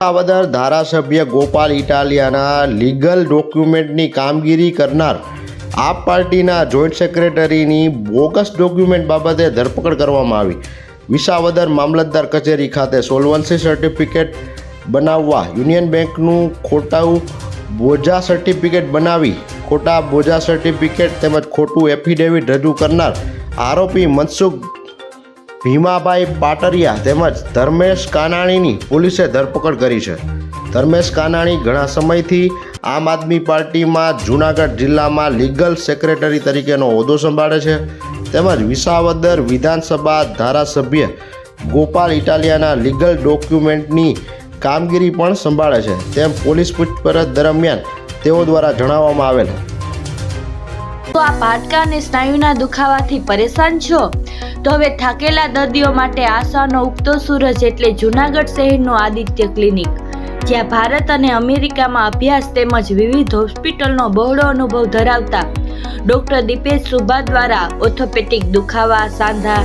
વિસાવદર ધારાસભ્ય ગોપાલ ઇટાલિયાના લીગલ ડોક્યુમેન્ટની કામગીરી કરનાર આપ પાર્ટીના જોઈન્ટ સેક્રેટરીની બોગસ ડોક્યુમેન્ટ બાબતે ધરપકડ કરવામાં આવી। વિસાવદર મામલતદાર કચેરી ખાતે સોલ્વન્સી સર્ટિફિકેટ બનાવવા યુનિયન બેંકનું ખોટું બોજા સર્ટિફિકેટ બનાવી ખોટા બોજા સર્ટિફિકેટ તેમજ ખોટું એફિડેવિટ રજૂ કરનાર આરોપી મનસુખ ભીમાભાઈ પાટરિયા તેમજ ધર્મેશ કાનાણીની પોલીસે ધરપકડ કરી છે। ધર્મેશ કાનાણી ઘણા સમયથી આમ આદમી પાર્ટીમાં જૂનાગઢ જિલ્લામાં લીગલ સેક્રેટરી તરીકેનો હોદ્દો સંભાળે છે તેમજ વિસાવદર વિધાનસભા ધારાસભ્ય ગોપાલ ઇટાલિયાના લીગલ ડોક્યુમેન્ટની કામગીરી પણ સંભાળે છે તેમ પોલીસ પૂછપરછ દરમિયાન તેઓ દ્વારા જણાવવામાં આવેલ। તો આ હાડકા અને સ્નાયુના દુખાવાથી પરેશાન છો તો હવે થાકેલા દર્દીઓ માટે આશાનો ઉગતો સૂરજ એટલે જૂનાગઢ શહેરનું આદિત્ય ક્લિનિક, જ્યાં ભારત અને અમેરિકામાં અભ્યાસ તેમજ વિવિધ હોસ્પિટલનો બહોળો અનુભવ ધરાવતા ડોક્ટર દીપેશ સુભા દ્વારા ઓર્થોપેડિક દુખાવા, સાંધા,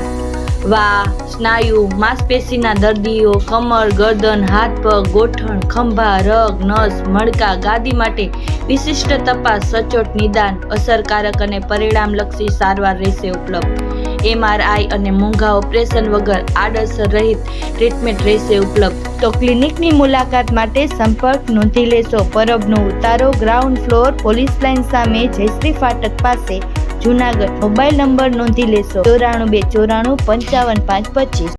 વા, સ્નાયુ, માંસપેશીના દર્દીઓ, કમર, ગરદન, હાથ પગ, ગોઠણ, ખંભા, રગ, નસ, મણકા, ગાદી માટે વિશિષ્ટ તપાસ, સચોટ નિદાન, અસરકારક અને પરિણામલક્ષી સારવાર રહેશે ઉપલબ્ધ। MRI અને મોંઘા ઓપરેશન વગર આડઅસર રહિત ટ્રીટમેન્ટ રહેશે ઉપલબ્ધ। તો ક્લિનિકની મુલાકાત માટે સંપર્ક નોંધી લેશો। પરબનો ઉતારો ગ્રાઉન્ડ ફ્લોર પોલીસ લાઇન સામે જયશ્રી ફાટક પાસે જૂનાગઢ। મોબાઈલ નંબર નોંધી લેશો 94 294 55 525।